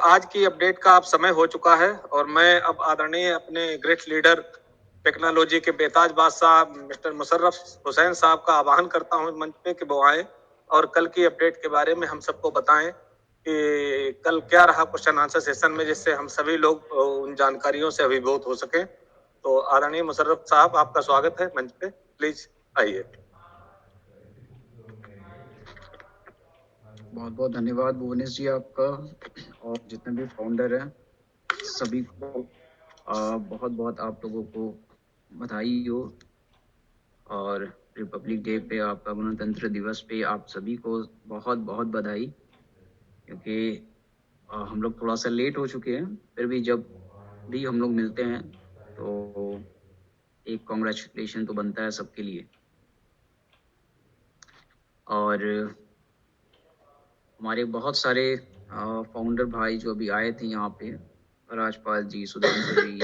आज की अपडेट का अब समय हो चुका है और मैं अब आदरणीय अपने ग्रेट लीडर टेक्नोलॉजी के बेताज बादशाह मिस्टर मुशर्रफ हुसैन साहब का आह्वान करता हूं मंच पे कि वो आए और कल की अपडेट के बारे में हम सबको बताएं कि कल क्या रहा क्वेश्चन आंसर सेशन में, जिससे हम सभी लोग उन जानकारियों से अभिभूत हो सके। तो आदरणीय मुशर्रफ साहब, आपका स्वागत है मंच पे, प्लीज आइए। बहुत बहुत धन्यवाद भुवनेश जी आपका और जितने भी फाउंडर हैं सभी को बहुत बहुत आप लोगों को बधाई हो। और रिपब्लिक डे पे, आपका गणतंत्र दिवस पे आप सभी को बहुत बहुत बधाई, क्योंकि हम लोग थोड़ा सा लेट हो चुके हैं, फिर भी जब भी हम लोग मिलते हैं तो एक कॉन्ग्रेचुलेशन तो बनता है सबके लिए। और हमारे बहुत सारे फाउंडर भाई जो अभी आए थे यहाँ पे, राजपाल जी, सुधांशु जी,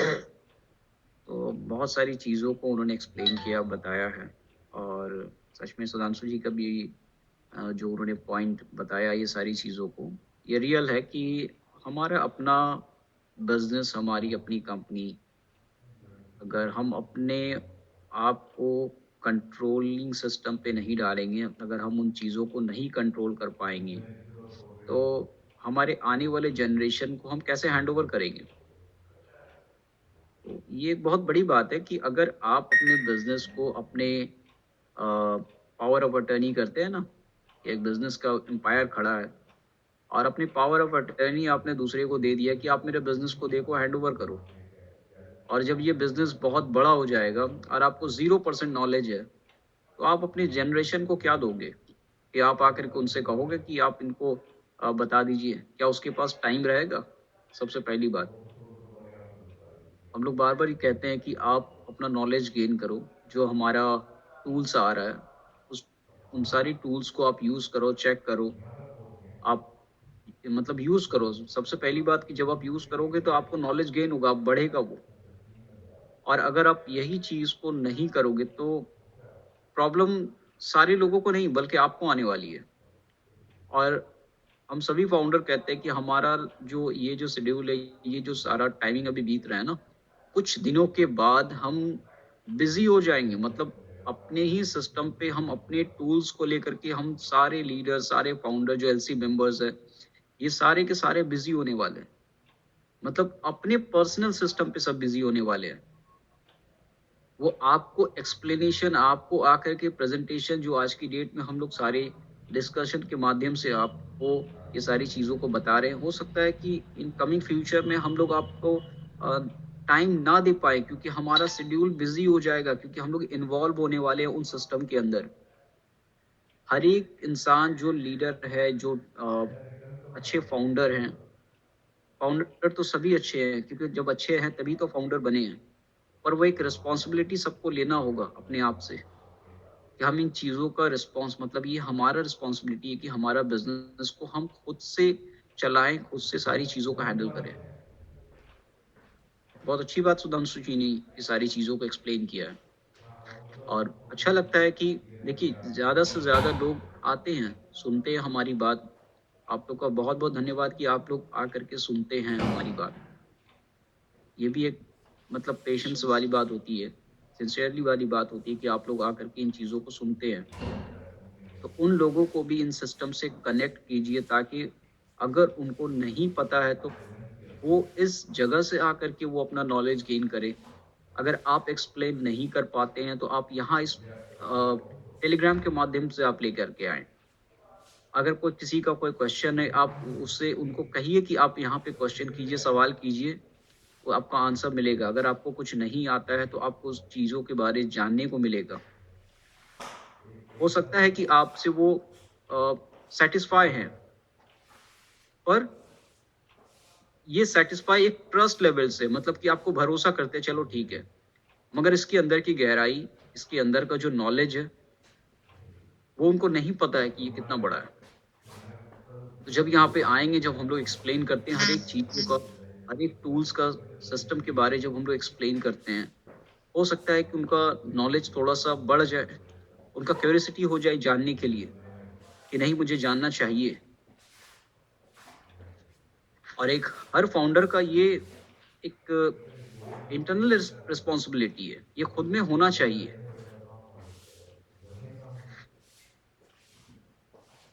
तो बहुत सारी चीज़ों को उन्होंने एक्सप्लेन किया, बताया है। और सच में सुधांशु जी का भी जो उन्होंने पॉइंट बताया ये सारी चीज़ों को, ये रियल है कि हमारा अपना बिजनेस, हमारी अपनी कंपनी, अगर हम अपने आप को कंट्रोलिंग सिस्टम पे नहीं डालेंगे, अगर हम उन चीज़ों को नहीं कंट्रोल कर पाएंगे, तो हमारे आने वाले जनरेशन को हम कैसे हैंड ओवर करेंगे। तो ये एक बहुत बड़ी बात है कि अगर आप अपने बिजनेस को अपने पावर ऑफ अटर्नी करते हैं ना, एक बिजनेस का एम्पायर खड़ा है और अपनी पावर ऑफ अटर्नी आपने दूसरे को दे दिया कि आप मेरे बिजनेस को देखो, हैंड ओवर करो। और जब ये बिजनेस बहुत बड़ा हो जाएगा और आपको 0% नॉलेज है, तो आप अपनी जनरेशन को क्या दोगे? कि आप आकर के उनसे कहोगे कि आप इनको बता दीजिए, क्या उसके पास टाइम रहेगा? सबसे पहली बात, हम लोग बार बार ये कहते हैं कि आप अपना नॉलेज गेन करो। जो हमारा टूल्स आ रहा है, उस उन सारी टूल्स को आप यूज़ करो, चेक करो। आप मतलब यूज़ करो। सबसे पहली बात कि जब आप यूज़ करोगे तो आपको नॉलेज गेन होगा, आप बढ़ेगा वो। और अगर आप यही चीज़ को नहीं करोगे तो प्रॉब्लम सारे लोगों को नहीं बल्कि आपको आने वाली है। और हम सभी फाउंडर कहते हैं कि हमारा जो ये जो शेड्यूल है, ये जो सारा टाइमिंग अभी बीत रहा है ना, कुछ दिनों के बाद हम बिजी हो जाएंगे। मतलब अपने ही सिस्टम पे, हम अपने टूल्स को लेकर के, हम सारे लीडर, सारे फाउंडर जो एलसी मेंबर्स है, ये सारे के सारे बिजी होने वाले हैं। मतलब अपने पर्सनल सिस्टम पे सब बिजी होने वाले हैं। वो आपको एक्सप्लेनेशन, आपको आकर के प्रेजेंटेशन, जो आज की डेट में हम लोग सारे डिस्कशन के माध्यम से आपको ये सारी चीज़ों को बता रहे हैं। हो सकता है कि इन कमिंग फ्यूचर में हम लोग आपको टाइम ना दे पाए, क्योंकि हमारा शेड्यूल बिजी हो जाएगा, क्योंकि हम लोग इन्वॉल्व होने वाले हैं उन सिस्टम के अंदर। हर एक इंसान जो लीडर है, जो अच्छे फाउंडर हैं, फाउंडर तो सभी अच्छे हैं, क्योंकि जब अच्छे हैं तभी तो फाउंडर बने हैं। पर वो एक रिस्पॉन्सिबिलिटी सबको लेना होगा अपने आप से, कि हम इन चीज़ों का रिस्पॉन्स, मतलब ये हमारा रिस्पॉन्सिबिलिटी है कि हमारा बिजनेस को हम खुद से चलाएं, खुद से सारी चीज़ों का हैंडल करें। बहुत अच्छी बात सुधांशु जी ने ये सारी चीज़ों को एक्सप्लेन किया है। और अच्छा लगता है कि देखिए, ज़्यादा से ज़्यादा लोग आते हैं, सुनते हैं हमारी बात। आप लोग का बहुत बहुत धन्यवाद कि आप लोग आकर के सुनते हैं हमारी बात। ये भी एक मतलब पेशेंस वाली बात होती है, सिंसियरली वाली बात होती है कि आप लोग आकर के इन चीज़ों को सुनते हैं। तो उन लोगों को भी इन सिस्टम से कनेक्ट कीजिए, ताकि अगर उनको नहीं पता है तो वो इस जगह से आकर के वो अपना नॉलेज गेन करे। अगर आप एक्सप्लेन नहीं कर पाते हैं तो आप यहाँ इस टेलीग्राम के माध्यम से आप लेकर के आएँ। अगर कोई किसी का कोई क्वेश्चन है, आप उससे उनको कहिए कि आप यहाँ पे क्वेश्चन कीजिए, सवाल कीजिए, वो आपका आंसर मिलेगा। अगर आपको कुछ नहीं आता है तो आपको उस चीज़ों के बारे जानने को मिलेगा। हो सकता है कि आपसे वो सैटिस्फाई हैं, पर ये सैटिस्फाई एक ट्रस्ट लेवल से, मतलब कि आपको भरोसा करते हैं, चलो ठीक है। मगर इसके अंदर की गहराई, इसके अंदर का जो नॉलेज है, वो उनको नहीं पता है कि ये कितना बड़ा है। तो जब यहाँ पे आएंगे, जब हम लोग एक्सप्लेन करते हैं हर एक चीज़ों का, हर एक टूल्स का, सिस्टम के बारे जब हम लोग एक्सप्लेन करते हैं, हो सकता है कि उनका नॉलेज थोड़ा सा बढ़ जाए, उनका क्यूरियोसिटी हो जाए जानने के लिए कि नहीं, मुझे जानना चाहिए। और एक हर फाउंडर का ये एक इंटरनल रिस्पॉन्सिबिलिटी है, ये खुद में होना चाहिए।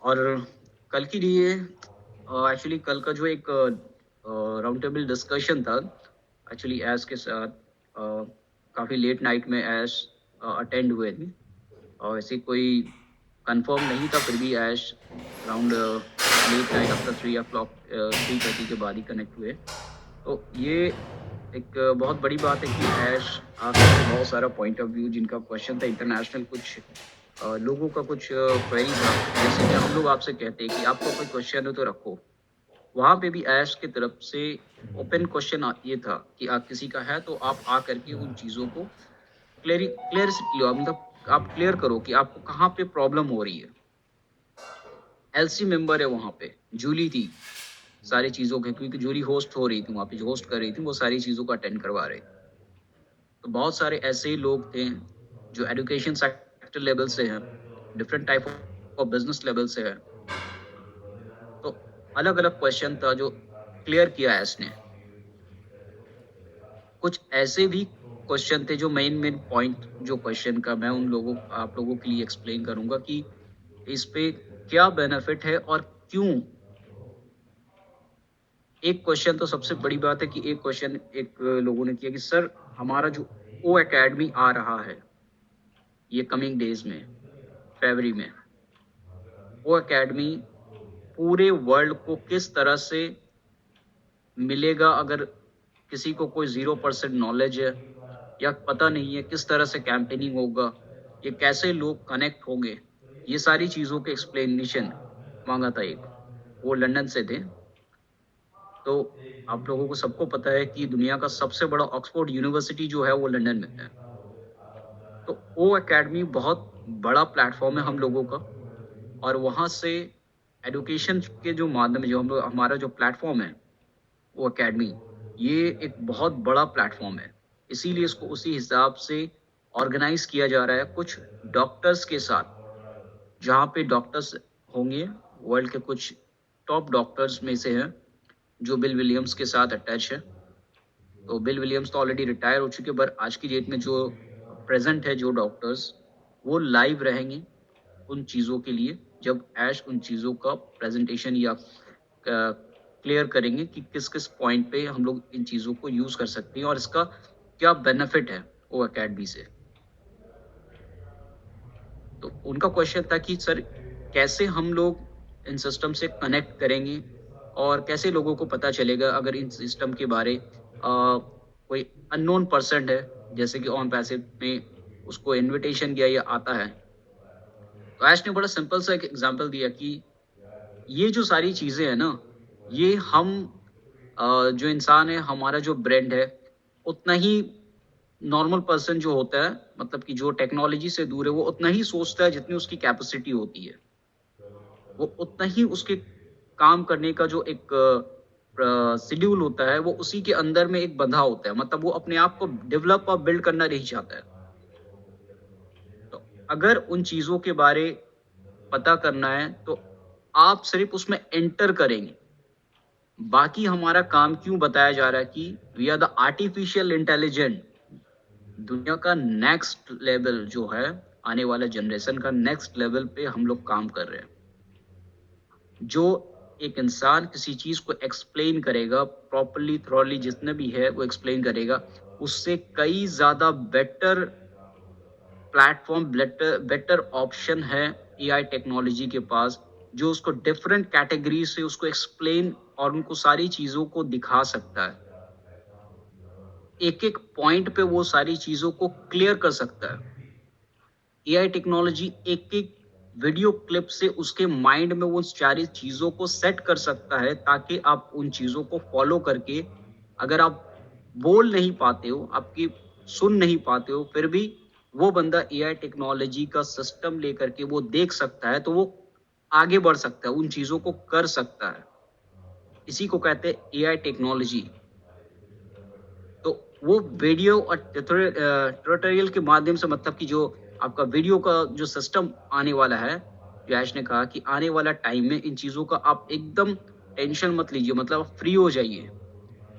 और कल के लिए एक्चुअली कल का जो एक राउंड टेबल डिस्कशन था एक्चुअली ऐश के साथ, काफ़ी लेट नाइट में ऐश अटेंड हुए थे, और ऐसे कोई कंफर्म नहीं था, फिर भी ऐश around late night after 3 o'clock 3:30 के बाद ही कनेक्ट हुए। तो ये एक बहुत बड़ी बात है कि ऐश आपका बहुत सारा पॉइंट ऑफ व्यू, जिनका क्वेश्चन था इंटरनेशनल, कुछ लोगों का कुछ क्वेरी था, जैसे कि हम लोग आपसे कहते हैं कि आपको कोई क्वेश्चन हो तो रखो, वहाँ पे भी ऐश की तरफ से ओपन क्वेश्चन ये था कि किसी का है तो आप आ करके उन चीज़ों को क्लियर मतलब आप क्लियर करो कि आपको कहाँ पे प्रॉब्लम हो रही है। एलसी मेंबर है वहाँ पे, जूली थी सारी चीज़ों के, क्योंकि जूली होस्ट हो रही थी वहाँ पे, जो होस्ट कर रही थी वो सारी चीज़ों को अटेंड करवा रहे। तो बहुत सारे ऐसे ही लोग थे जो एजुकेशन सेक्टर लेवल से हैं, different type of business level से है। तो अलग अलग क्वेश्चन था जो क्लियर किया है इसने। कुछ ऐसे भी क्वेश्चन थे जो मेन पॉइंट जो क्वेश्चन का मैं आप लोगों के लिए एक्सप्लेन करूंगा कि इस पे क्या बेनिफिट है और क्यों। एक क्वेश्चन तो सबसे बड़ी बात है कि एक क्वेश्चन एक लोगों ने किया कि सर हमारा जो ओ एकेडमी आ रहा है ये कमिंग डेज में, फरवरी में, ओ एकेडमी पूरे वर्ल्ड को किस तरह से मिलेगा। अगर किसी को कोई 0% नॉलेज है या पता नहीं है किस तरह से कैंपेनिंग होगा, ये कैसे लोग कनेक्ट होंगे, ये सारी चीज़ों के एक्सप्लेनेशन मांगा था। एक वो लंदन से थे। तो आप लोगों को सबको पता है कि दुनिया का सबसे बड़ा ऑक्सफोर्ड यूनिवर्सिटी जो है वो लंदन में है। तो ओ एकेडमी बहुत बड़ा प्लेटफॉर्म है हम लोगों का, और वहाँ से एजुकेशन के जो माध्यम, जो हम लोग हमारा जो प्लेटफॉर्म है वो एकेडमी, ये एक बहुत बड़ा प्लेटफॉर्म है। इसीलिए इसको उसी हिसाब से ऑर्गेनाइज किया जा रहा है कुछ डॉक्टर्स के साथ, जहाँ पे डॉक्टर्स होंगे वर्ल्ड के कुछ टॉप डॉक्टर्स में से हैं जो बिल विलियम्स के साथ अटैच है। तो बिल विलियम्स तो ऑलरेडी रिटायर हो चुके, पर आज की डेट में जो प्रेजेंट है जो डॉक्टर्स, वो लाइव रहेंगे उन चीज़ों के लिए, जब ऐश उन चीज़ों का प्रेजेंटेशन या क्लियर करेंगे कि किस किस पॉइंट पे हम लोग इन चीज़ों को यूज़ कर सकते हैं और इसका क्या बेनिफिट है वो एकेडमी से। तो उनका क्वेश्चन था कि सर कैसे हम लोग इन सिस्टम से कनेक्ट करेंगे और कैसे लोगों को पता चलेगा अगर इन सिस्टम के बारे कोई अननोन पर्सन है, जैसे कि ऑन पैसिव में उसको इनविटेशन किया या आता है। तो ऐश ने बड़ा सिंपल सा एक एग्जांपल दिया कि ये जो सारी चीज़ें हैं ना, ये हम जो इंसान है, हमारा जो ब्रेन है, उतना ही नॉर्मल पर्सन जो होता है, मतलब कि जो टेक्नोलॉजी से दूर है, वो उतना ही सोचता है जितनी उसकी कैपेसिटी होती है। वो उतना ही उसके काम करने का जो एक शेड्यूल होता है, वो उसी के अंदर में एक बंधा होता है। मतलब वो अपने आप को डेवलप और बिल्ड करना नहीं चाहता है। तो अगर उन चीज़ों के बारे पता करना है तो आप सिर्फ उसमें एंटर करेंगे। बाकी हमारा काम क्यों बताया जा रहा है कि we are the artificial intelligent. दुनिया का नेक्स्ट लेवल जो है, आने वाला जनरेशन का नेक्स्ट लेवल पे हम लोग काम कर रहे हैं। जो एक इंसान किसी चीज को एक्सप्लेन करेगा प्रॉपरली, थॉरली, जितने भी है वो एक्सप्लेन करेगा, उससे कई ज्यादा बेटर प्लेटफॉर्म, बेटर ऑप्शन है एआई टेक्नोलॉजी के पास, जो उसको डिफरेंट कैटेगरी से उसको एक्सप्लेन और उनको सारी चीजों को दिखा सकता है। एक एक पॉइंट पे वो सारी चीजों को क्लियर कर सकता है। एआई टेक्नोलॉजी एक एक वीडियो क्लिप से उसके माइंड में वो सारी चीजों को सेट कर सकता है, ताकि आप उन चीजों को फॉलो करके, अगर आप बोल नहीं पाते हो, आपकी सुन नहीं पाते हो, फिर भी वो बंदा एआई टेक्नोलॉजी का सिस्टम लेकर के वो देख सकता है, तो वो आगे बढ़ सकता है, उन चीजों को कर सकता है। इसी को कहते हैं एआई टेक्नोलॉजी। तो वो वीडियो और ट्यूटोरियल के माध्यम से, मतलब कि जो आपका वीडियो का जो सिस्टम आने वाला है, जो ऐश ने कहा कि आने वाला टाइम में इन चीज़ों का आप एकदम टेंशन मत लीजिए, मतलब फ्री हो जाइए।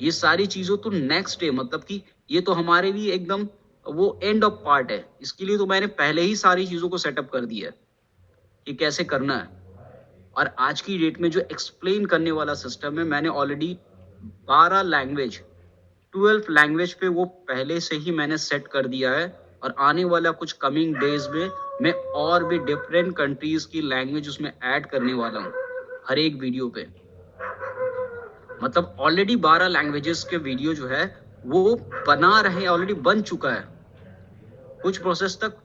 ये सारी चीज़ों तो नेक्स्ट डे, मतलब कि ये तो हमारे लिए एकदम वो एंड ऑफ पार्ट है। इसके लिए तो मैंने पहले ही सारी चीज़ों को सेटअप कर दिया है कि कैसे करना है। और आज की डेट में जो एक्सप्लेन करने वाला सिस्टम है, मैंने ऑलरेडी 12 लैंग्वेज 12 लैंग्वेज पे वो पहले से ही मैंने सेट कर दिया है। और आने वाला कुछ कमिंग डेज में मैं और भी डिफरेंट कंट्रीज की लैंग्वेज उसमें ऐड करने वाला हूँ हर एक वीडियो पे। मतलब ऑलरेडी 12 लैंग्वेजेस के वीडियो जो है वो बना रहे, ऑलरेडी बन चुका है। कुछ प्रोसेस तक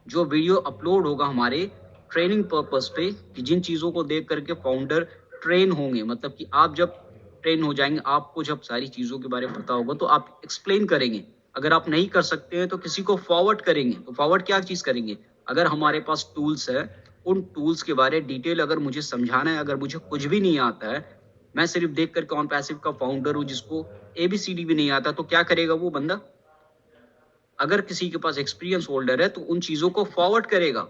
जो वीडियो अपलोड होगा हमारे ट्रेनिंग पर्पस पे, कि जिन चीज़ों को देख करके फाउंडर ट्रेन होंगे, मतलब कि आप जब ट्रेन हो जाएंगे, आपको जब सारी चीज़ों के बारे में पता होगा तो आप एक्सप्लेन करेंगे। अगर आप नहीं कर सकते हैं तो किसी को फॉरवर्ड करेंगे। तो फॉरवर्ड क्या चीज़ करेंगे? अगर हमारे पास टूल्स है, उन टूल्स के बारे डिटेल अगर मुझे समझाना है, अगर मुझे कुछ भी नहीं आता है, मैं सिर्फ देख करके ऑन पैसिव का फाउंडर हूँ जिसको ABCD भी नहीं आता, तो क्या करेगा वो बंदा? अगर किसी के पास एक्सपीरियंस होल्डर है तो उन चीज़ों को फॉरवर्ड करेगा।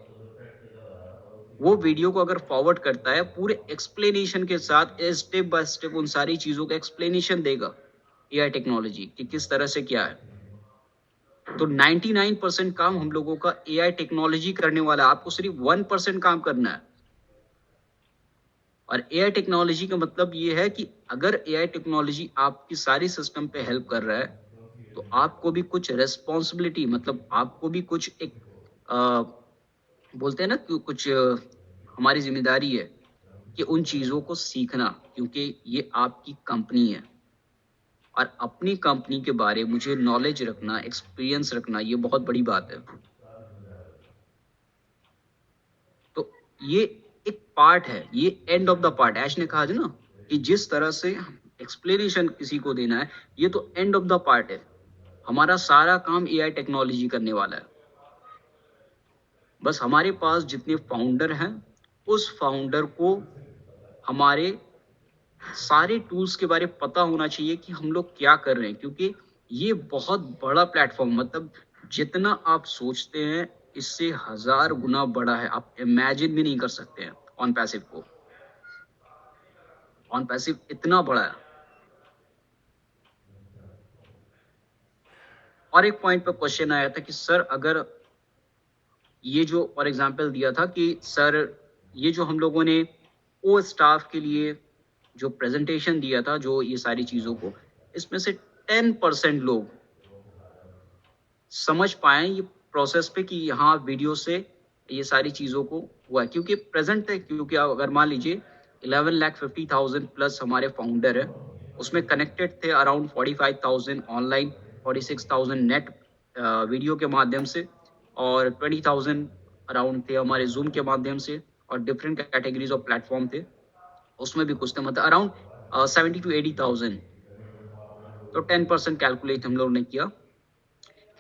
वो वीडियो को अगर फॉरवर्ड करता है पूरे एक्सप्लेनेशन के साथ, स्टेप बाय स्टेप उन सारी चीज़ों का एक्सप्लेनेशन देगा AI टेक्नोलॉजी कि किस तरह से क्या है। तो 99% काम हम लोगों का AI टेक्नोलॉजी करने वाला है, आपको सिर्फ 1% काम करना है। और AI टेक्नोलॉजी का मतलब ये है कि अगर AI टेक्नोलॉजी आपकी सारी सिस्टम पे हेल्प कर रहा है तो आपको भी कुछ रेस्पॉन्सिबिलिटी, मतलब आपको भी कुछ एक बोलते हैं ना कि कुछ हमारी जिम्मेदारी है कि उन चीज़ों को सीखना, क्योंकि ये आपकी कंपनी है। और अपनी कंपनी के बारे में मुझे नॉलेज रखना, एक्सपीरियंस रखना, ये बहुत बड़ी बात है। तो ये एक पार्ट है, ये एंड ऑफ द पार्ट। ऐश ने कहा था ना कि जिस तरह से एक्सप्लेनेशन किसी को देना है, ये तो एंड ऑफ द पार्ट है। हमारा सारा काम AI टेक्नोलॉजी करने वाला है। बस हमारे पास जितने फाउंडर हैं, उस फाउंडर को हमारे सारे टूल्स के बारे में पता होना चाहिए कि हम लोग क्या कर रहे हैं, क्योंकि ये बहुत बड़ा प्लेटफॉर्म, मतलब जितना आप सोचते हैं इससे 1000 गुना बड़ा है। आप इमेजिन भी नहीं कर सकते हैं ऑन पैसिव को। ऑन पैसिव इतना बड़ा है। और एक पॉइंट पे क्वेश्चन आया था कि सर अगर ये जो फॉर एग्जांपल दिया था कि सर ये जो हम लोगों ने ओ स्टाफ के लिए जो प्रेजेंटेशन दिया था, जो ये सारी चीज़ों को, इसमें से 10% लोग समझ पाए ये प्रोसेस पे कि यहाँ वीडियो से ये सारी चीज़ों को हुआ है। क्योंकि प्रेजेंट है, क्योंकि अगर मान लीजिए 11,50,000 प्लस हमारे फाउंडर है, उसमें कनेक्टेड थे अराउंड 45,000 ऑनलाइन, 46,000 नेट वीडियो के माध्यम से, और 20,000 अराउंड थे हमारे जूम के माध्यम से, और डिफरेंट कैटेगरीज ऑफ प्लेटफॉर्म थे, उसमें भी कुछ थे, मतलब अराउंड 70 to 80,000। तो 10% कैलकुलेट हम लोग ने किया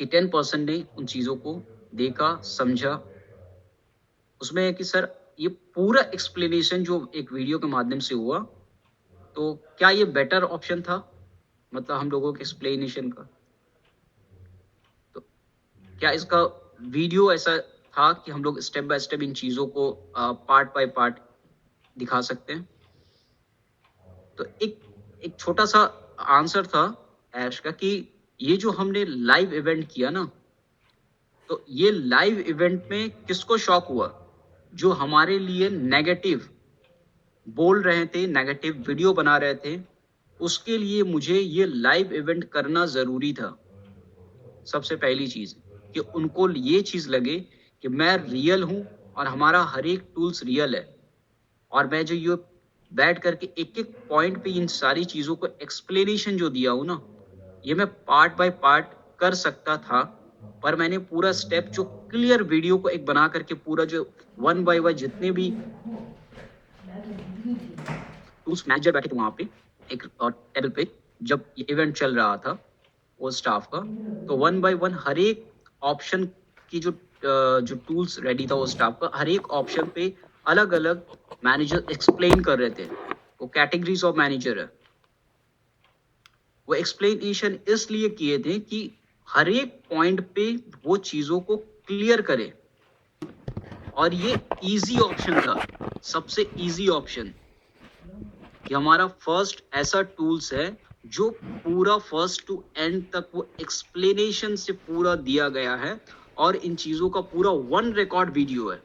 कि 10% ने उन चीज़ों को देखा, समझा। उसमें है कि सर ये पूरा एक्सप्लेनेशन जो एक वीडियो के माध्यम से हुआ, तो क्या ये बेटर ऑप्शन था, मतलब हम लोगों के एक्सप्लेनेशन का? तो क्या इसका वीडियो ऐसा था कि हम लोग स्टेप बाय स्टेप इन चीज़ों को पार्ट बाय पार्ट दिखा सकते हैं? तो एक छोटा सा आंसर था ऐश का कि ये जो हमने लाइव इवेंट किया ना, तो ये लाइव इवेंट में किसको शॉक हुआ? जो हमारे लिए नेगेटिव बोल रहे थे, नेगेटिव वीडियो बना रहे थे, उसके लिए मुझे ये लाइव इवेंट करना ज़रूरी था। सबसे पहली चीज़ कि उनको ये चीज़ लगे कि मैं रियल हूँ और हमारा हर एक टूल्स रियल है, और मैं जो ये बैठ करके एक एक पॉइंट पे इन सारी चीज़ों को एक्सप्लेनेशन जो दिया हूँ ना, ये मैं पार्ट बाय पार्ट कर सकता था, पर मैंने पूरा स्टेप जो क्लियर वीडियो को एक बना करके पूरा जो 1 बाय 1 जितने भी टूल्स मैनेजर बैठे थे वहाँ पे एक टेबल पे, जब ये इवेंट चल रहा था वो स्टाफ का, तो 1 बाय 1 हर एक ऑप्शन की जो टूल्स रेडी था वो स्टाफ का, हर एक ऑप्शन पे अलग अलग मैनेजर एक्सप्लेन कर रहे थे। वो कैटेगरीज ऑफ मैनेजर है, वो एक्सप्लेनेशन इसलिए किए थे कि हर एक पॉइंट पे वो चीज़ों को क्लियर करे। और ये इजी ऑप्शन था, सबसे इजी ऑप्शन, कि हमारा फर्स्ट ऐसा टूल्स है जो पूरा फर्स्ट टू एंड तक वो एक्सप्लेनेशन से पूरा दिया गया है, और इन चीजों का पूरा वन रिकॉर्ड वीडियो है,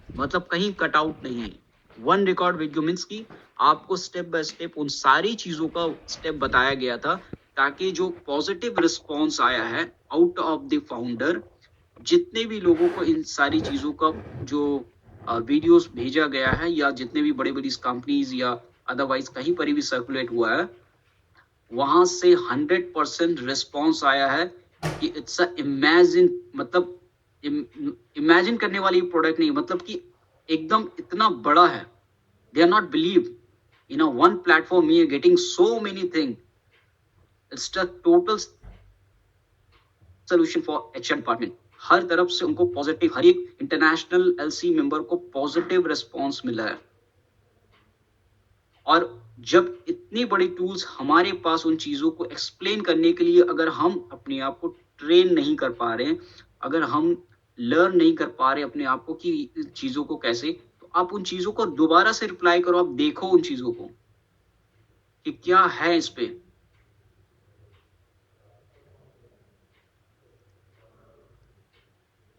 मतलब कहीं कट आउट नहीं है। वन रिकॉर्ड वीडियो मीन्स कि आपको स्टेप बाय स्टेप उन सारी चीजों का स्टेप बताया गया था, ताकि जो पॉजिटिव रिस्पॉन्स आया है आउट ऑफ द फाउंडर, जितने भी लोगों को इन सारी चीजों का जो वीडियोस भेजा गया है, या जितने भी बड़ी बड़ी कंपनीज या अदरवाइज कहीं पर भी सर्कुलेट हुआ है, वहां से 100% रिस्पॉन्स आया है कि इट्स अ इमेजिन, मतलब इमेजिन करने वाली प्रोडक्ट नहीं, मतलब कि एकदम इतना बड़ा है। They are not believe in a one platform we are getting so many thing. It's the total solution for HR department. हर तरफ से उनको पॉजिटिव, हर एक इंटरनेशनल एलसी मेंबर को पॉजिटिव रिस्पॉन्स मिला है। और जब इतनी बड़ी टूल्स हमारे पास उन चीजों को एक्सप्लेन करने के लिए, अगर हम अपने आप को ट्रेन नहीं कर पा रहे, अगर हम लर्न नहीं कर पा रहे अपने आप को कि चीजों को कैसे, तो आप उन चीजों को दोबारा से रिप्लाई करो, आप देखो उन चीजों को कि क्या है इस पे।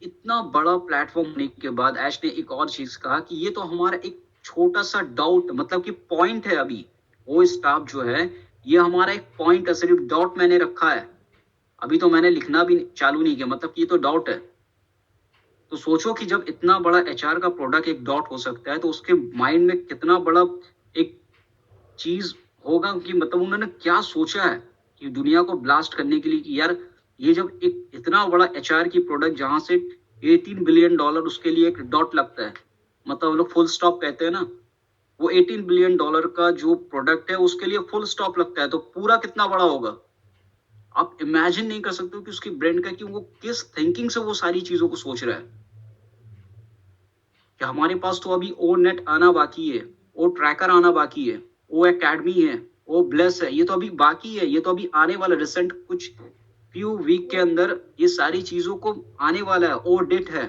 इतना बड़ा प्लेटफॉर्म होने के बाद ऐश ने एक और चीज कहा कि ये तो हमारा एक छोटा सा डाउट, मतलब कि पॉइंट है, अभी वो स्टाफ जो है ये हमारा एक पॉइंट है, सिर्फ डाउट मैंने रखा है, अभी तो मैंने लिखना भी चालू नहीं किया, मतलब कि ये तो डाउट है। तो सोचो कि जब इतना बड़ा एचआर का प्रोडक्ट एक डॉट हो सकता है, तो उसके माइंड में कितना बड़ा एक चीज होगा कि मतलब उन्होंने क्या सोचा है कि दुनिया को ब्लास्ट करने के लिए, कि यार ये जब एक इतना बड़ा एचआर की प्रोडक्ट जहां से $18 बिलियन उसके लिए एक डॉट लगता है, मतलब हम लोग फुल स्टॉप कहते हैं ना, वो $18 बिलियन का जो प्रोडक्ट है उसके लिए फुल स्टॉप लगता है, तो पूरा कितना बड़ा होगा। आप इमेजिन नहीं कर सकते हो कि उसकी ब्रेन का कि वो किस थिंकिंग से वो सारी चीजों को सोच रहा है। कि हमारे पास तो अभी ओ नेट आना बाकी है, ओ ट्रैकर आना बाकी है, ओ एकेडमी है, ओ ब्लेस है, ये तो अभी बाकी है, ये तो अभी आने वाला रिसेंट कुछ फ्यू वीक के अंदर ये सारी चीजों को आने वाला है। ओ डिट है,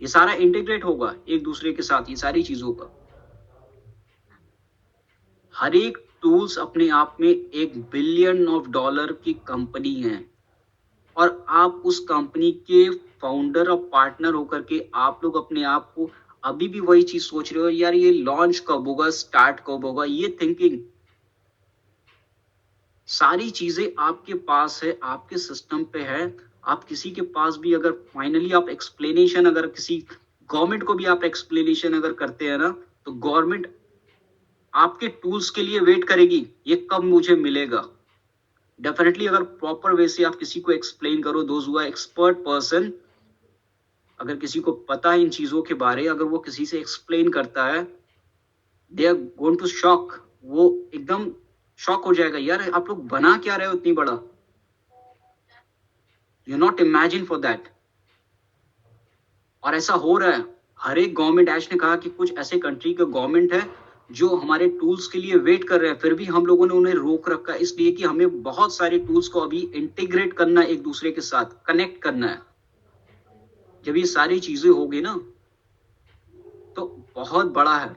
ये सारा इंटीग्रेट होगा एक दूसरे के साथ, ये सारी चीजों का। हर एक टूल्स अपने आप में $1 बिलियन की कंपनी है, और आप उस कंपनी के फाउंडर और पार्टनर होकर के आप लोग अपने आप को अभी भी वही चीज सोच रहे हो, यार ये लॉन्च कब होगा, स्टार्ट कब होगा, ये थिंकिंग। सारी चीजें आपके पास है, आपके सिस्टम पे है। आप किसी के पास भी अगर फाइनली आप एक्सप्लेनेशन, अगर किसी गवर्नमेंट को भी आप एक्सप्लेनेशन अगर करते हैं ना, तो गवर्नमेंट आपके टूल्स के लिए वेट करेगी, ये कब मुझे मिलेगा। डेफिनेटली अगर प्रॉपर वे से आप किसी को एक्सप्लेन करो, those who are expert person, अगर किसी को पता है इन चीजों के बारे, अगर वो किसी से एक्सप्लेन करता है, they are going to shock, वो एकदम शॉक हो जाएगा, यार आप लोग बना क्या रहे हो इतनी बड़ा, you not imagine for that. और ऐसा हो रहा है हर एक गवर्नमेंट। ऐश ने कहा कि कुछ ऐसे कंट्री के गवर्नमेंट है जो हमारे टूल्स के लिए वेट कर रहे हैं, फिर भी हम लोगों ने उन्हें रोक रखा, इसलिए कि हमें बहुत सारे टूल्स को अभी इंटीग्रेट करना है, एक दूसरे के साथ कनेक्ट करना है। जब ये सारी चीजें होगी ना, तो बहुत बड़ा है।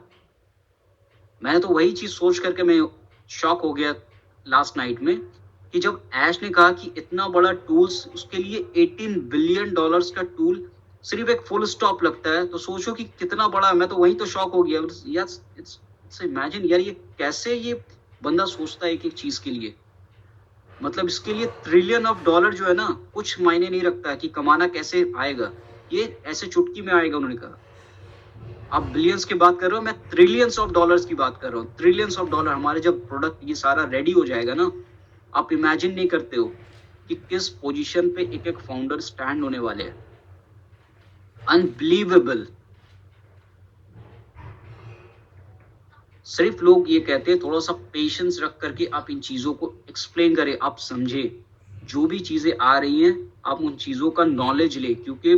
मैं तो वही चीज सोच करके मैं शॉक हो गया लास्ट नाइट में, कि जब ऐश ने कहा कि इतना बड़ा टूल्स, उसके लिए $18 बिलियन का टूल सिर्फ एक फुल स्टॉप लगता है, तो सोचो कि कितना बड़ा है। मैं तो वही तो शॉक हो गया यार, इट्स इमेजिन यार, ये कैसे ये बंदा सोचता है एक एक चीज के लिए। मतलब इसके लिए $1 ट्रिलियन जो है ना, कुछ मायने नहीं रखता है कि कमाना कैसे आएगा, ये ऐसे चुटकी में आएगा। उन्होंने कहा आप बिलियंस की बात कर रहे हो, मैं $ट्रिलियंस की बात कर रहा हूँ। $ट्रिलियंस हमारे जब प्रोडक्ट ये सारा रेडी हो जाएगा ना, आप इमेजिन नहीं करते हो कि किस पोजीशन पे एक एक फाउंडर स्टैंड होने वाले हैं। अनबिलीवेबल। सिर्फ लोग ये कहते हैं थोड़ा सा पेशेंस रख करके आप इन चीजों को एक्सप्लेन करें, आप समझे जो भी चीजें आ रही हैं, आप उन चीजों का नॉलेज ले, क्योंकि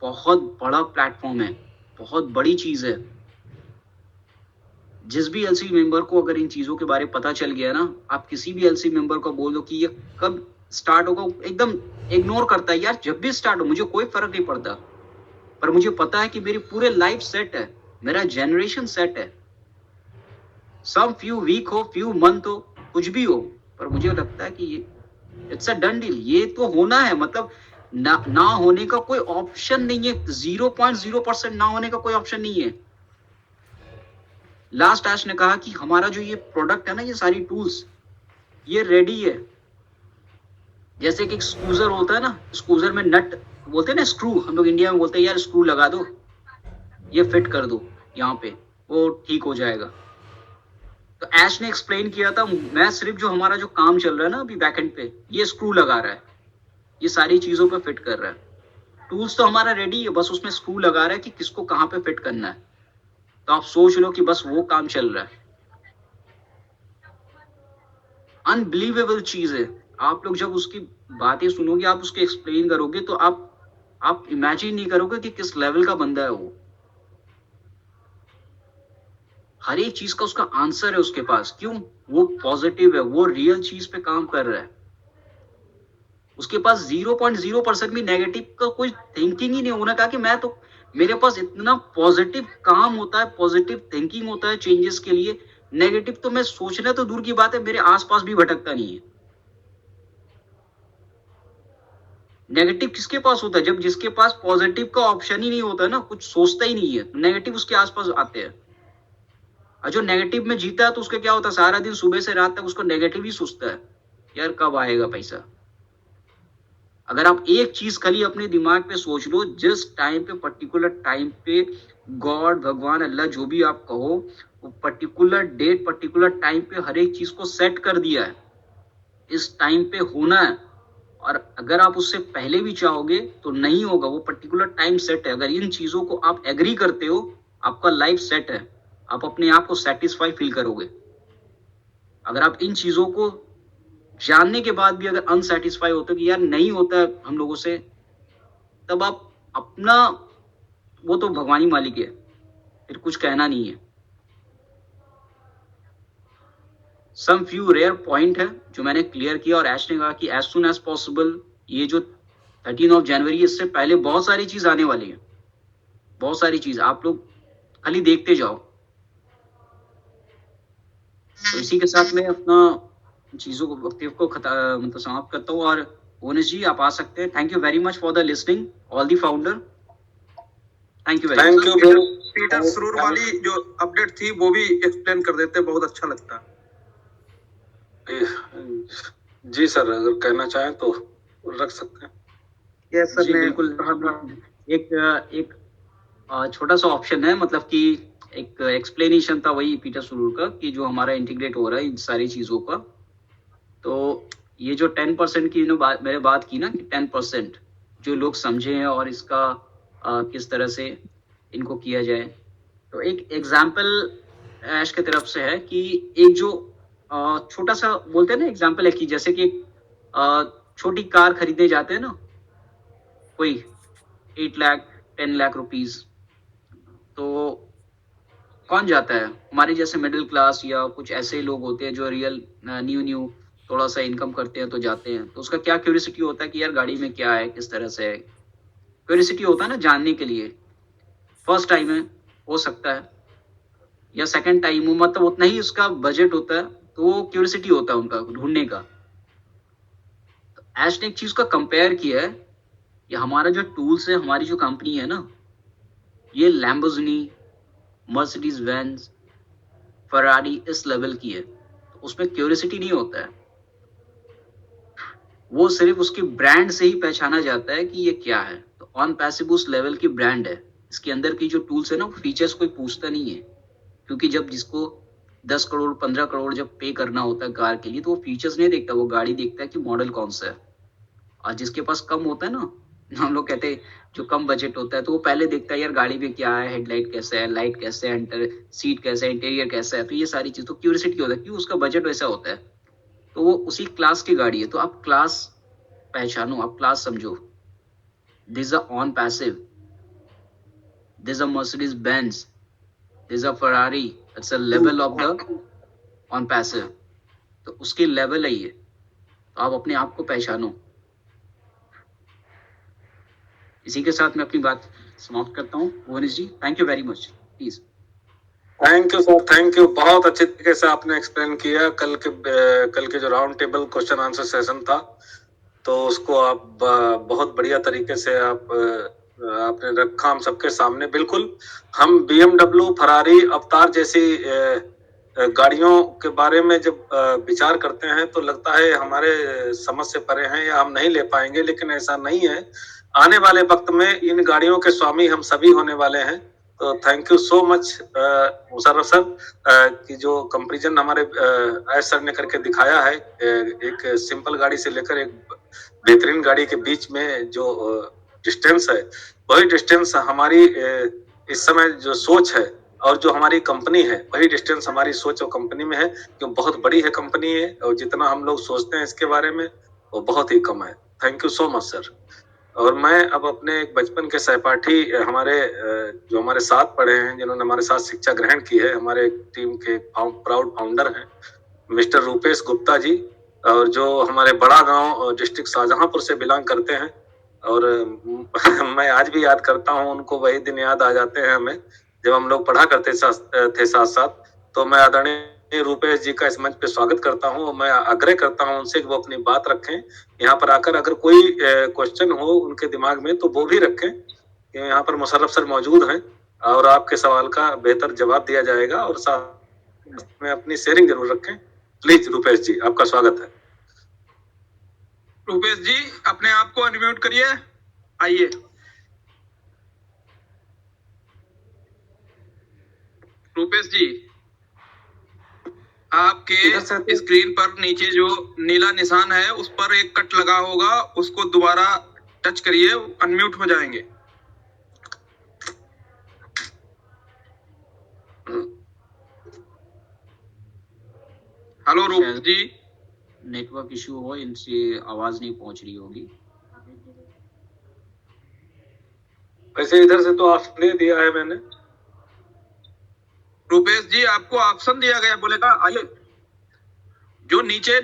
बहुत बड़ा प्लेटफॉर्म है, बहुत बड़ी चीज है। जिस भी एलसी मेंबर को अगर इन चीजों के बारे में पता चल गया ना, आप किसी भी एलसी मेंबर को बोल दो कि ये कब स्टार्ट होगा, एकदम इग्नोर करता है, यार जब भी स्टार्ट हो मुझे कोई फर्क नहीं पड़ता, पर मुझे पता है कि मेरी पूरे लाइफ सेट है, मेरा जनरेशन सेट है। सम फ्यू वीक हो, फ्यू मंथ हो, कुछ भी हो, पर मुझे लगता है कि ये इट्स अ डन डील, ये तो होना है। मतलब ना होने का कोई ऑप्शन नहीं है, 0.0% ना होने का कोई ऑप्शन नहीं है। लास्ट ऐश ने कहा कि हमारा जो ये प्रोडक्ट है ना, ये सारी टूल्स, ये रेडी है। जैसे कि एक स्क्रूजर होता है ना, स्क्रूजर में नट बोलते हैं ना, स्क्रू, हम लोग इंडिया में बोलते हैं यार स्क्रू लगा दो, ये फिट कर दो यहाँ पे, वो ठीक हो जाएगा। तो ऐश ने एक्सप्लेन किया था, मैं सिर्फ जो हमारा जो काम चल रहा है ना अभी बैकएंड पे, ये स्क्रू लगा रहा है, ये सारी चीजों पे फिट कर रहा है। टूल्स तो हमारा रेडी है, बस उसमें स्क्रू लगा रहा है कि किसको कहाँ पे फिट करना है। तो आप सोच लो कि बस वो काम चल रहा है। अनबिलीवेबल चीज है। आप लोग जब उसकी बातें सुनोगे, आप उसके एक्सप्लेन करोगे, तो आप इमेजिन नहीं करोगे कि किस लेवल का बंदा है वो। हर एक चीज का उसका आंसर है उसके पास। क्यों? वो पॉजिटिव है, वो रियल चीज पे काम कर रहा है। उसके पास 0.0% भी नेगेटिव का कोई थिंकिंग ही नहीं। होना कहा कि मैं तो, मेरे पास इतना पॉजिटिव काम होता है, पॉजिटिव थिंकिंग होता है चेंजेस के लिए। नेगेटिव तो मैं सोचना तो दूर की बात है, मेरे आसपास भी भटकता नहीं है। नेगेटिव किसके पास होता है? जब जिसके पास पॉजिटिव का ऑप्शन ही नहीं होता ना, कुछ सोचता ही नहीं है, तो नेगेटिव उसके आसपास आते हैं। और जो नेगेटिव में जीता है तो उसका क्या होता है, सारा दिन सुबह से रात तक उसको नेगेटिव ही सोचता है, यार कब आएगा पैसा। अगर आप एक चीज खाली अपने दिमाग पे सोच लो, जिस टाइम पे, पर्टिकुलर टाइम पे, गॉड, भगवान, अल्लाह, जो भी आप कहो, वो पर्टिकुलर डेट, पर्टिकुलर टाइम पे हर एक चीज को सेट कर दिया है, इस टाइम पे होना है। और अगर आप उससे पहले भी चाहोगे तो नहीं होगा, वो पर्टिकुलर टाइम सेट है। अगर इन चीजों को आप एग्री करते हो, आपका लाइफ सेट है, आप अपने आप को सेटिस्फाई फील करोगे। अगर आप इन चीजों को जानने के बाद भी अगर अनसेटिस्फाई होते कि यार नहीं होता है हम लोगों से, तब आप अपना, वो तो भगवान ही मालिक है, फिर कुछ कहना नहीं है। सम फ्यू रेयर पॉइंट है जो मैंने क्लियर किया, और ऐश ने कहा कि एज सुन एज पॉसिबल, ये जो 13 जनवरी, इससे पहले बहुत सारी चीज आने वाली है, बहुत सारी चीज, आप लोग खाली देखते जाओ। तो इसी के साथ मैं अपना चीजों को, वक्तव्य को मतलब समाप्त करता हूँ। और ओनेश जी आप आ सकते हैं। Thank you very much for the listening, all the founder, thank you very much. Peter सरूर वाली जो अपडेट थी वो भी एक्सप्लेन कर देते, बहुत अच्छा लगता। जी सर, अगर कहना चाहें तो रख सकते हैं। यस सर, बिल्कुल। एक छोटा सा ऑप्शन है, मतलब कि एक एक्सप्लेनेशन था वही पीटर सरूर का, कि जो हमारा इंटीग्रेट हो रहा है इन सारी चीजों का। तो ये जो 10% की मैंने बात की ना, कि 10% जो लोग समझे हैं और इसका किस तरह से इनको किया जाए। तो एक एग्जाम्पल ऐश की तरफ से है कि एक जो छोटा सा बोलते हैं ना एग्जाम्पल है, कि जैसे कि छोटी कार खरीदने जाते हैं ना कोई, 8 लाख 10 लाख रुपीज, तो कौन जाता है? हमारे जैसे मिडिल क्लास या कुछ ऐसे लोग होते हैं जो रियल न्यू थोड़ा सा इनकम करते हैं तो जाते हैं। तो उसका क्या क्यूरियोसिटी होता है कि यार गाड़ी में क्या है, किस तरह से है, क्यूरियोसिटी होता है ना जानने के लिए। फर्स्ट टाइम है, हो सकता है, या सेकंड टाइम हो, मतलब उतना ही उसका बजट होता है, तो वो क्यूरियोसिटी होता है उनका ढूंढने का। तो ऐश ने एक चीज का कंपेयर किया है, कि हमारा जो टूल्स है, हमारी जो कंपनी है ना, ये लैम्बोर्गिनी, मर्सिडीज बेंज, फरारी इस लेवल की है। तो उसमें क्यूरियोसिटी नहीं होता है, वो सिर्फ उसकी ब्रांड से ही पहचाना जाता है कि ये क्या है। तो ऑन पैसिव उस लेवल की ब्रांड है। इसके अंदर की जो टूल्स है ना, वो फीचर्स कोई पूछता नहीं है, क्योंकि जब जिसको 10 करोड़ 15 करोड़ जब पे करना होता है कार के लिए, तो वो फीचर्स नहीं देखता, वो गाड़ी देखता है कि मॉडल कौन सा है। और जिसके पास कम होता है ना, हम लोग कहते हैं जो कम बजट होता है, तो वो पहले देखता है यार गाड़ी में क्या है, हेडलाइट कैसा है, लाइट कैसे है, सीट कैसा है, इंटीरियर कैसा है। तो ये सारी चीज तो क्यूरियोसिटी होता है, क्यों? उसका बजट वैसा होता है, तो वो उसी क्लास की गाड़ी है। तो आप क्लास पहचानो, आप क्लास समझो। This a on passive, this a Mercedes Benz, this a Ferrari, it's a level of the on passive. तो उसकी लेवल है ये, तो आप अपने आप को पहचानो। इसी के साथ मैं अपनी बात समाप्त करता हूँ। Bhuvnesh ji, thank you very much, please. Thank you sir, thank you. बहुत अच्छे तरीके से आपने एक्सप्लेन किया। कल के जो round table question answer session था, तो उसको आप बहुत बढ़िया तरीके से आपने रखा हम सबके सामने। बिल्कुल, हम BMW, फरारी, अवतार जैसी गाड़ियों के बारे में जब विचार करते हैं तो लगता है हमारे समझ से परे हैं या हम नहीं ले पाएंगे, लेकिन ऐसा नहीं है। आने वाले वक्त में इन गाड़ियों के स्वामी हम सभी होने वाले हैं। तो thank you so much Musharraf sir कि जो कंपैरिजन हमारे एस सर ने करके दिखाया है, एक सिंपल गाड़ी से लेकर एक बेहतरीन गाड़ी के बीच में जो डिस्टेंस है, वही डिस्टेंस हमारी इस समय जो सोच है और जो हमारी कंपनी है, वही डिस्टेंस हमारी सोच और कंपनी में है। क्यों, बहुत बड़ी है कंपनी है और जितना हम लोग सोचते हैं इसके बारे में वो बहुत ही कम है। Thank you so much sir. और मैं अब अपने एक बचपन के सहपाठी हमारे जो हमारे साथ पढ़े हैं, जिन्होंने हमारे साथ शिक्षा ग्रहण की है, हमारे टीम के प्राउड फाउंडर हैं मिस्टर रूपेश गुप्ता जी, और जो हमारे बड़ा गांव डिस्ट्रिक्ट शाहजहांपुर से बिलोंग करते हैं। और मैं आज भी याद करता हूं उनको, वही दिन याद आ जाते हैं हमें जब हम लोग पढ़ा करते थे साथ साथ। तो मैं आदरणीय रूपेश जी का इस मंच पे स्वागत करता हूं और मैं आग्रह करता हूं उनसे कि वो अपनी बात रखें यहाँ पर आकर। अगर कोई क्वेश्चन हो उनके दिमाग में तो वो भी रखें, यहाँ पर मुशर्रफ सर मौजूद हैं और आपके सवाल का बेहतर जवाब दिया जाएगा। और साथ में अपनी शेयरिंग जरूर रखें। प्लीज रूपेश जी, आपका स्वागत है। रूपेश जी, अपने आप को अनम्यूट करिए, आइए। रूपेश जी, आपके स्क्रीन पर नीचे जो नीला निशान है उस पर एक कट लगा होगा, उसको दोबारा टच करिए, अनम्यूट हो जाएंगे। हेलो रूपेश जी, नेटवर्क इशू हो, इनसे आवाज नहीं पहुंच रही होगी। वैसे इधर से तो ऑप्शन दे दिया है मैंने। रूपेश जी, आपको ऑप्शन दिया गया, बोलेगा आइए जो नीचे।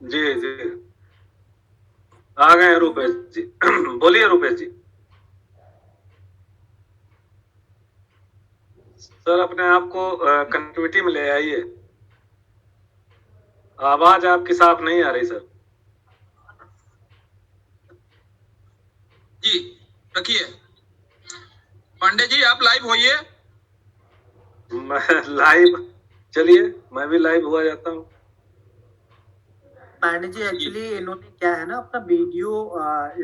जी जी, आ गए रूपेश जी। बोलिए रूपेश जी। सर, अपने आप को कनेक्टिविटी में ले आइए। आवाज आपकी साफ नहीं आ रही सर। जी रखिए। पांडे जी, आप लाइव होइए। मैं लाइव, चलिए मैं भी लाइव हुआ जाता हूँ। पांडे जी, एक्चुअली इन्होंने क्या है ना, अपना वीडियो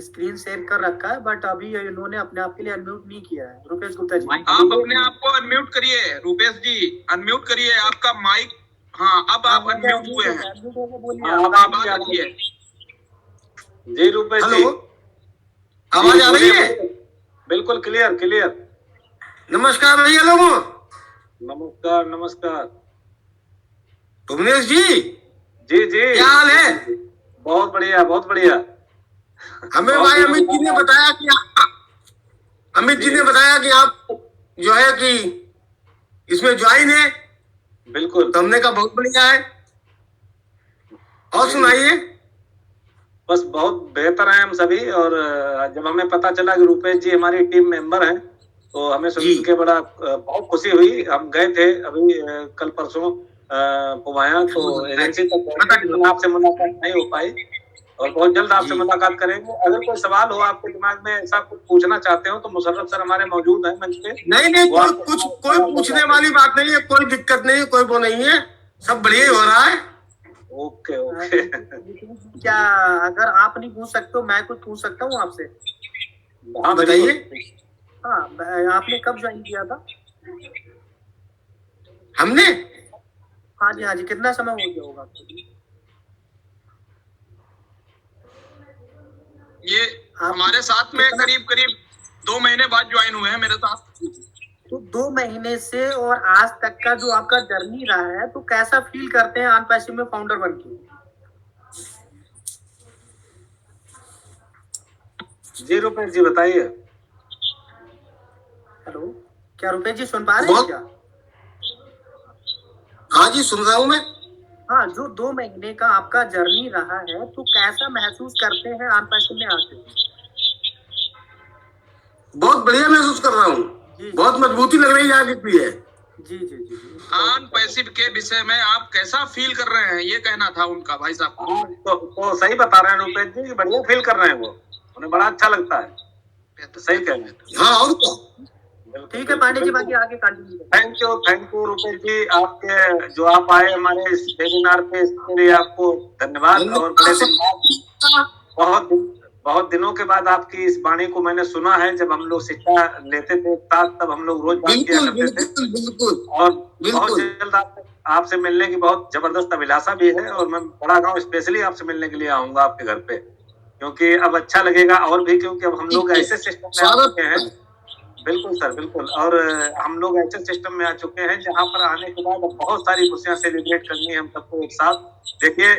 स्क्रीन शेयर कर रखा है, बट अभी इन्होंने अपने आप के लिए अनम्यूट नहीं किया है। रूपेश गुप्ता जी, आप अपने आप को अनम्यूट करिए। रूपेश जी, अनम्यूट करिए आपका माइक। हाँ, अब आप अनम्यूट हुए हैं। अब आप बात रखिए। जी रूपेश जी, आवाज आ रही है? बिल्कुल क्लियर क्लियर। नमस्कार भैया लोगों। नमस्कार नमस्कार। भुवनेश जी, जी जी, क्या हाल है? बहुत बढ़िया बहुत बढ़िया। हमें भाई अमित जी ने बताया कि आप जो है कि इसमें ज्वाइन है। बिल्कुल, तो हमने कहा बहुत बढ़िया है। और सुनाइए। बस बहुत बेहतर हैं हम सभी। और जब हमें पता चला कि रूपेश जी हमारी टीम मेंबर हैं तो हमें सुन के बड़ा बहुत खुशी हुई। हम गए थे अभी कल परसों पुवाया, तो एजेंसी तक आपसे मुलाकात नहीं हो पाई और बहुत जल्द आपसे मुलाकात करेंगे। अगर कोई सवाल हो आपके दिमाग में, ऐसा कुछ पूछना चाहते हो तो मुशर्रफ सर हमारे मौजूद हैं मंच पे। नहीं, कोई पूछने वाली बात नहीं है, कोई दिक्कत नहीं है, कोई वो नहीं है, सब बढ़िया हो रहा है। Okay okay. क्या अगर आप नहीं पूछ सकते तो मैं कुछ पूछ सकता हूँ आपसे? हाँ बताइए। हाँ, आपने कब ज्वाइन किया था? हमने? हाँ जी हाँ जी, कितना समय हो गया होगा आपको? ये हमारे साथ में करीब 2 महीने बाद ज्वाइन हुए हैं मेरे साथ। तो 2 महीने से और आज तक का जो आपका जर्नी रहा है, तो कैसा फील करते हैं अनपैसिव में फाउंडर बन के? जी रूपेश जी बताइए। हेलो, क्या रूपेश जी सुन पा रहे हैं क्या? हाँ जी, सुन रहा हूँ मैं। हाँ, जो 2 महीने का आपका जर्नी रहा है, तो कैसा महसूस करते हैं अनपैसिव में आके? बहुत बढ़िया महसूस कर रहा हूँ, जी बहुत मजबूती लग रही है आगे की है। जी जी जी जी। ऑन पैसिव के विषय में आप कैसा फील कर रहे हैं, ये कहना था उनका भाई साहब को। हाँ, तो सही बता रहे हैं रुपेश जी, बढ़िया फील कर रहे हैं वो, उन्हें बड़ा अच्छा लगता है, तो सही कह रहे हैं। हाँ और क्या। ठीक है पांडे जी, बाकी आगे कंटिन्यू। थैंक यू रुपेश जी, आपके जो आप आए हमारे इस वेबिनार पे, इसके लिए आपको धन्यवाद। और बड़े दिन बाद, बहुत दिनों के बाद आपकी इस वाणी को मैंने सुना है। जब हम लोग शिक्षा लेते थे साथ, तब हम लोग रोज बात किया बिल्कुल करते थे। बिल्कुल और बिल्कुल। बहुत जल्द आपसे मिलने की बहुत जबरदस्त अभिलाषा भी है, और मैं बड़ा गांव स्पेशली आपसे मिलने के लिए आऊंगा आपके घर पे, क्योंकि अब अच्छा लगेगा और भी, क्योंकि अब हम लोग ऐसे सिस्टम में आ चुके हैं। बिल्कुल सर, बिल्कुल। और हम लोग ऐसे सिस्टम में आ चुके हैं जहां पर आने के बाद अब बहुत सारी खुशियां सेलिब्रेट करनी है हम सबको एक साथ। देखिए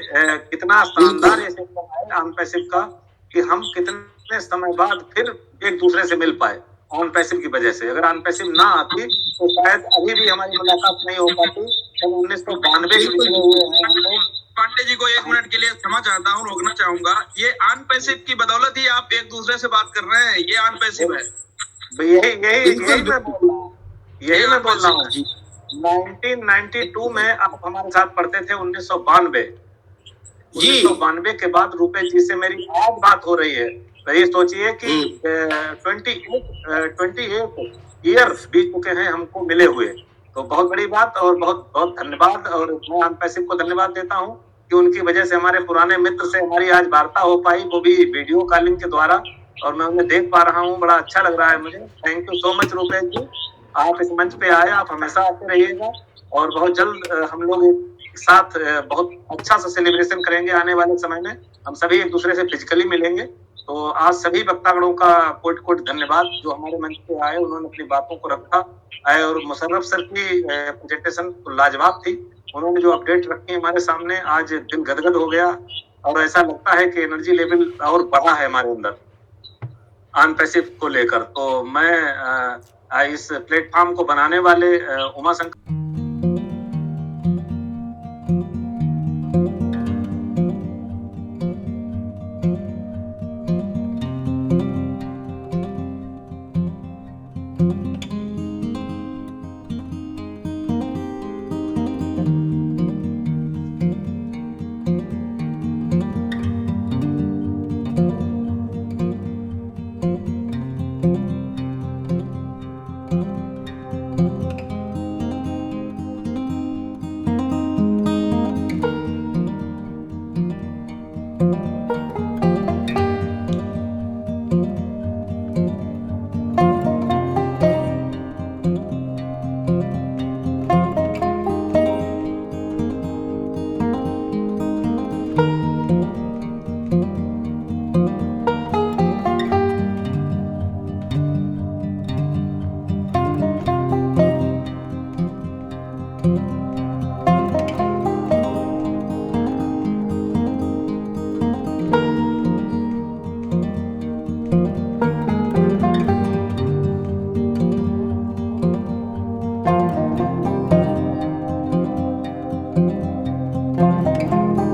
कितना शानदार ये सिस्टम है ऑन पैसिव का, कि हम कितने समय बाद फिर एक दूसरे से मिल पाए ऑन पैसिव की वजह से। अगर ऑन पैसिव ना आती तो शायद अभी भी हमारी मुलाकात नहीं हो पाती। 1992 के बिछड़े हुए हैं हम लोग। पांडे जी को 1 मिनट के लिए क्षमा चाहता हूँ, रोकना चाहूंगा। ये ऑन पैसिव की बदौलत ही आप एक दूसरे से बात कर रहे हैं, ये ऑन पैसिव है। यही मैं बोल रहा हूँ, यही मैं बोल रहा हूँ। 1992 में आप हमारे साथ पढ़ते थे, 1992 के बाद रुपेश जी से मेरी आज बात हो रही है। तो ये सोचिए कि 28 ईयर्स बीत चुके हैं हमको मिले हुए, तो बहुत बड़ी बात। और बहुत बहुत धन्यवाद। और मैं ऑन पैसिव को धन्यवाद देता हूँ कि उनकी वजह से हमारे पुराने मित्र से हमारी आज वार्ता हो पाई, वो भी वीडियो कॉलिंग के द्वारा, और मैं उन्हें देख पा रहा हूँ। बड़ा अच्छा लग रहा है मुझे। Thank you so much Rupesh ji, आप इस मंच पे आए, आप हमेशा आते रहिएगा। और बहुत जल्द हम लोग एक साथ बहुत अच्छा सा सेलिब्रेशन करेंगे आने वाले समय में। हम सभी एक दूसरे से फिजिकली मिलेंगे। तो आज सभी वक्तागणों का कोटि कोटि धन्यवाद जो हमारे मंच पे आए, उन्होंने अपनी बातों को रखा। और मुशर्रफ सर की प्रेजेंटेशन तो लाजवाब थी। उन्होंने जो अपडेट रखी हमारे सामने, आज दिल गदगद हो गया, और ऐसा लगता है कि एनर्जी लेवल और बढ़ा है हमारे अंदर ऑन पैसिव को लेकर। तो मैं इस प्लेटफॉर्म को बनाने वाले उमा शंकर